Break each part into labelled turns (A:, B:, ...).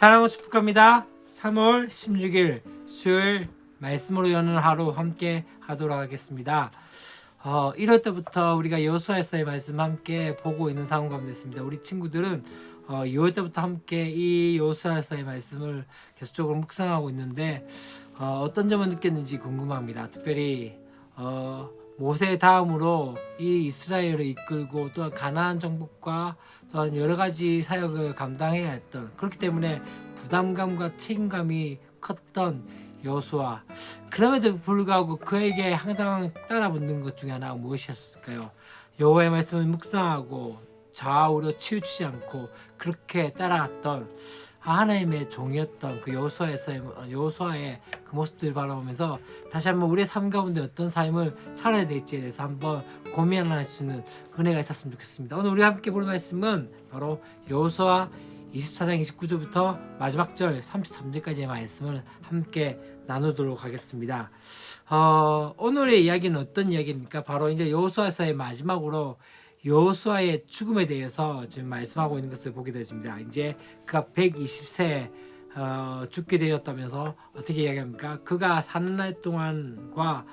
A: 사랑하고 축복합니다. 3월 16일 수요일 말씀으로 여는 하루 함께 하도록 하겠습니다. 1월 때부터 우리가 여호수아서의 말씀 함께 보고 있는 상황 가운데 있습니다. 우리 친구들은 2월 때부터 함께 이 여호수아서의 말씀을 계속적으로 묵상하고 있는데 어떤 점을 느꼈는지 궁금합니다. 특별히 모세 다음으로 이 이스라엘을 이끌고 또한 가나안 정복과 또한 여러 가지 사역을 감당해야 했던, 그렇기 때문에 부담감과 책임감이 컸던 여호수아. 그럼에도 불구하고 그에게 항상 따라붙는 것 중에 하나가 무엇이었을까요? 여호와의 말씀을 묵상하고 좌우로 치우치지 않고 그렇게 따라갔던 하나님의 종이었던 그 여호수아의 그 모습들을 바라보면서 다시 한번 우리의 삶 가운데 어떤 삶을 살아야 될지에 대해서 한번 고민할 수 있는 은혜가 있었으면 좋겠습니다. 오늘 우리 함께 볼 말씀은 바로 여호수아 24장 29절부터 마지막 절 33절까지의 말씀을 함께 나누도록 하겠습니다. 오늘의 이야기는 어떤 이야기입니까? 바로 이제 여호수아서의 마지막으로 여호수아의 죽음에 대해서 지금 말씀하고 있는 것을 보게 되십니다. 이제 그가 120세 죽게 되었다면서 어떻게 이야기합니까? 그가 사는 날 동안과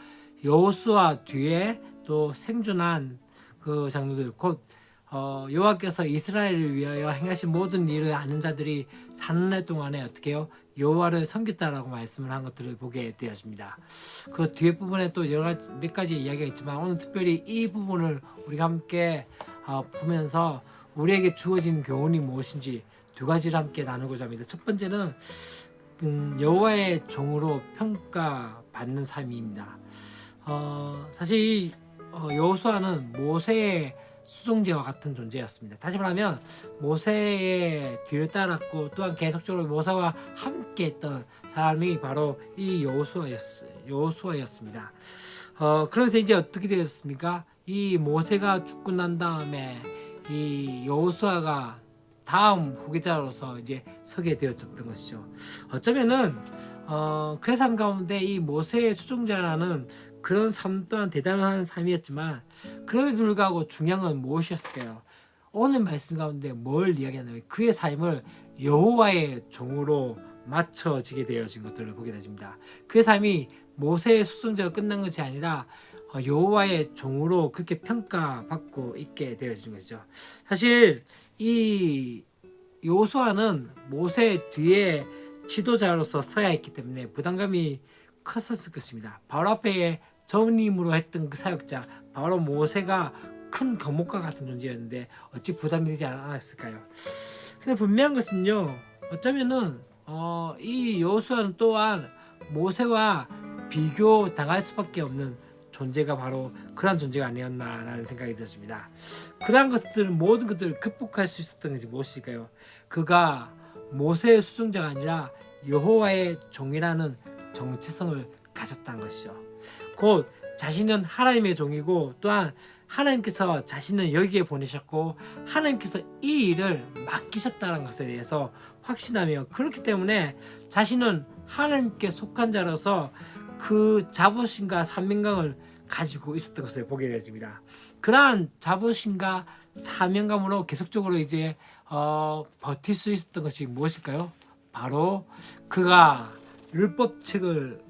A: 여호수아 뒤에 또 생존한 그 장로들, 곧 여호와께서 이스라엘을 위하여 행하신 모든 일을 아는 자들이 사는 날 동안에 어떻게 해요? 여호와를 섬겼다라고 말씀을 한 것들을 보게 되었습니다. 그 뒤에 부분에 또 몇 가지 이야기가 있지만 오늘 특별히 이 부분을 우리가 함께 보면서 우리에게 주어진 교훈이 무엇인지 두 가지를 함께 나누고자 합니다. 첫 번째는 여호와의 종으로 평가받는 삶입니다. 사실 여호수아는 모세의 수종제와 같은 존재였습니다. 다시 말하면 모세의 뒤를 따랐고 또한 계속적으로 모세와 함께했던 사람이 바로 이 여호수아였습니다. 그래서 이제 어떻게 되었습니까? 이 모세가 죽고 난 다음에 이 여호수아가 다음 후계자로서 이제 서게 되었던 것이죠. 어쩌면은 그 삶 가운데 이 모세의 수종자라는 그런 삶 또한 대단한 삶이었지만 그럼에도 불구하고 중요한 건 무엇이었을까요? 오늘 말씀 가운데 뭘 이야기하냐면 그의 삶을 여호와의 종으로 맞춰지게 되어진 것들을 보게 되십니다. 그의 삶이 모세의 수종자로 끝난 것이 아니라 여호와의 종으로 그렇게 평가받고 있게 되어진 것이죠. 사실 이 여호수아는 모세 뒤에 지도자로서 서야 했기 때문에 부담감이 컸었을 것입니다. 바로 앞에 전임으로 했던 그 사역자, 바로 모세가 큰 거목과 같은 존재였는데 어찌 부담이 되지 않았을까요? 근데 분명한 것은요, 어쩌면은 이 여호수아는 또한 모세와 비교 당할 수밖에 없는 존재가 바로 그러한 존재가 아니었나라는 생각이 들었습니다. 그러한 것들, 모든 것들을 극복할 수 있었던 것이 무엇일까요? 그가 모세의 수종자가 아니라 여호와의 종이라는 정체성을 가졌다는 것이죠. 곧 자신은 하나님의 종이고 또한 하나님께서 자신을 여기에 보내셨고 하나님께서 이 일을 맡기셨다는 것에 대해서 확신하며, 그렇기 때문에 자신은 하나님께 속한 자로서 그 자부심과 사명감을 가지고 있었던 것을 보게 되어집니다. 그러한 자부심과 사명감으로 계속적으로 이제 버틸 수 있었던 것이 무엇일까요? 바로 그가 율법책을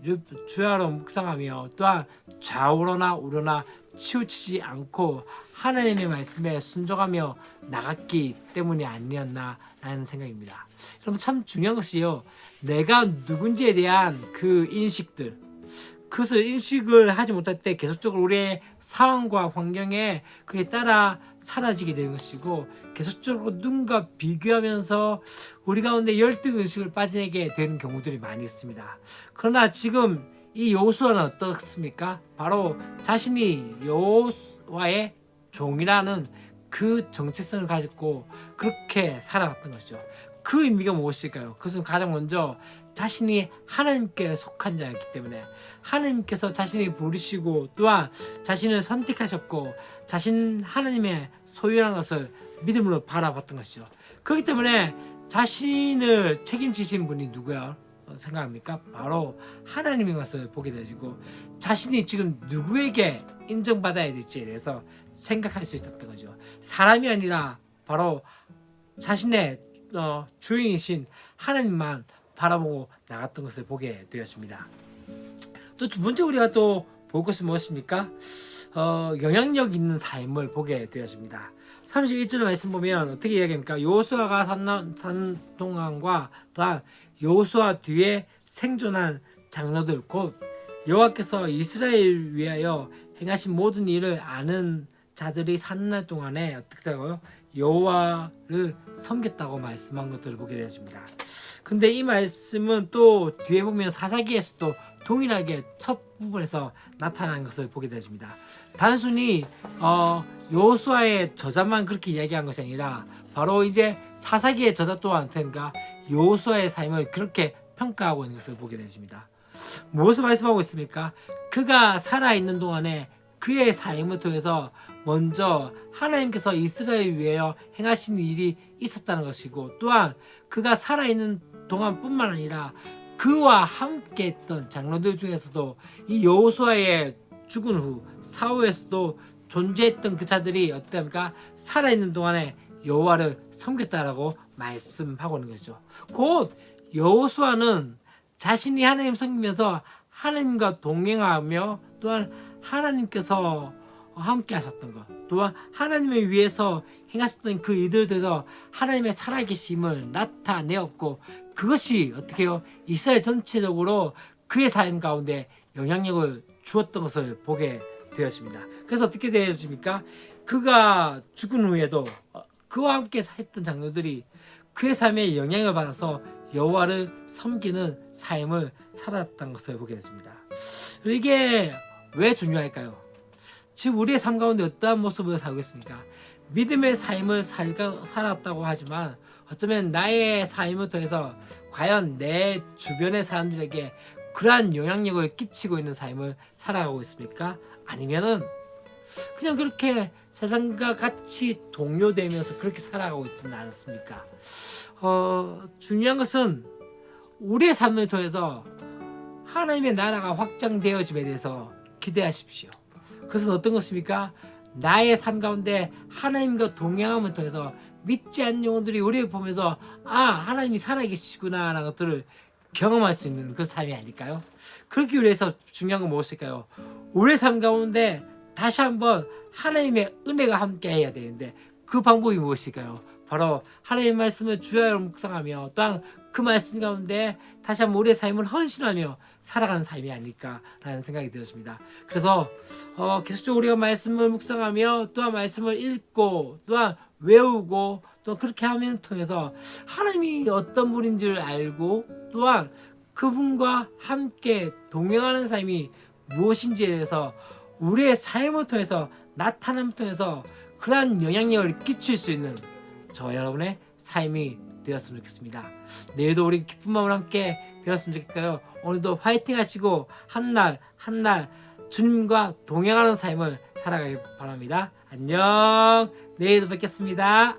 A: 주야로 묵상하며 또한 좌우로나 우로나 치우치지 않고 하나님의 말씀에 순종하며 나갔기 때문이 아니었나라는 생각입니다. 여러분, 참 중요한 것이요, 내가 누군지에 대한 그 인식들, 그것을 인식을 하지 못할 때 계속적으로 우리의 상황과 환경에 그에 따라 사라지게 되는 것이고, 계속적으로 누군가 비교하면서 우리 가운데 열등의식을 빠지게 되는 경우들이 많이 있습니다. 그러나 지금 이 여호수아는 어떻습니까? 바로 자신이 여호와의 종이라는 그 정체성을 가지고 그렇게 살아갔던 것이죠. 그 의미가 무엇일까요? 그것은 가장 먼저 자신이 하나님께 속한 자였기 때문에 하나님께서 자신을 부르시고 또한 자신을 선택하셨고 자신 하나님의 소유한 것을 믿음으로 바라봤던 것이죠. 그렇기 때문에 자신을 책임지신 분이 누구야 생각합니까? 바로 하나님인 것을 보게 되고 자신이 지금 누구에게 인정받아야 될지에 대해서 생각할 수 있었던 거죠. 사람이 아니라 바로 자신의 주인이신 하나님만 바라보고 나갔던 것을 보게 되었습니다. 또 두 번째 우리가 또 볼 것이 무엇입니까? 영향력 있는 삶을 보게 되었습니다. 31절 말씀 보면 어떻게 이야기합니까? 여호수아가 산 동안과 또한 여호수아 뒤에 생존한 장로들 곧 여호와께서 이스라엘 위하여 행하신 모든 일을 아는 자들이 사는 날 동안에 어떻게 하고요? 여호와를 섬겼다고 말씀한 것들을 보게 되었습니다. 근데 이 말씀은 또 뒤에 보면 사사기에서도 동일하게 첫 부분에서 나타나는 것을 보게 되었습니다. 단순히 여호수아의 저자만 그렇게 이야기한 것이 아니라 바로 이제 사사기의 저자 또한 여호수아의 삶을 그렇게 평가하고 있는 것을 보게 되었습니다. 무엇을 말씀하고 있습니까? 그가 살아있는 동안에 그의 삶을 통해서 먼저 하나님께서 이스라엘 위하여 행하신 일이 있었다는 것이고 또한 그가 살아있는 동안뿐만 아니라 그와 함께 했던 장로들 중에서도 이 여호수아의 죽은 후 사후에서도 존재했던 그 자들이 어떻습니까? 살아있는 동안에 여호와를 섬겼다라고 말씀하고 있는 것이죠. 곧 여호수아는 자신이 하나님 섬기면서 하나님과 동행하며 또한 하나님께서 함께 하셨던 것 또한 하나님을 위해서 행하셨던 그 일들에서 하나님의 살아계심을 나타내었고 그것이 어떻게 해요? 이스라엘 전체적으로 그의 삶 가운데 영향력을 주었던 것을 보게 되었습니다. 그래서 어떻게 되었습니까? 그가 죽은 후에도 그와 함께 했던 장로들이 그의 삶에 영향을 받아서 여호와를 섬기는 삶을 살았던 것을 보게 됐습니다. 이게 왜 중요할까요? 지금 우리의 삶 가운데 어떠한 모습을 살고 있습니까? 믿음의 삶을 살았다고 하지만 어쩌면 나의 삶을 통해서 과연 내 주변의 사람들에게 그러한 영향력을 끼치고 있는 삶을 살아가고 있습니까? 아니면은 그냥 그렇게 세상과 같이 동료되면서 그렇게 살아가고 있지는 않습니까? 중요한 것은 우리의 삶을 통해서 하나님의 나라가 확장되어짐에 대해서 기대하십시오. 그것은 어떤 것입니까? 나의 삶 가운데 하나님과 동행함을 통해서 믿지 않는 영혼들이 우리를 보면서 하나님이 살아계시구나 라는 것들을 경험할 수 있는 그 삶이 아닐까요? 그렇기 위해서 중요한 건 무엇일까요? 우리의 삶 가운데 다시 한번 하나님의 은혜가 함께 해야 되는데 그 방법이 무엇일까요? 바로 하나님의 말씀을 주야로 묵상하며 또한 그 말씀 가운데 다시 한번 우리의 삶을 헌신하며 살아가는 삶이 아닐까라는 생각이 들었습니다. 그래서 계속적으로 우리가 말씀을 묵상하며 또한 말씀을 읽고 또한 외우고 또 그렇게 하면 통해서 하나님이 어떤 분인지를 알고 또한 그분과 함께 동행하는 삶이 무엇인지에 대해서 우리의 삶을 통해서 나타남을 통해서 그러한 영향력을 끼칠 수 있는 저 여러분의 삶이 되었으면 좋겠습니다. 내일도 우리 기쁜 마음으로 함께 배웠으면 좋겠고요. 오늘도 화이팅 하시고 한날 한날 주님과 동행하는 삶을 살아가길 바랍니다. 안녕. 내일도 뵙겠습니다.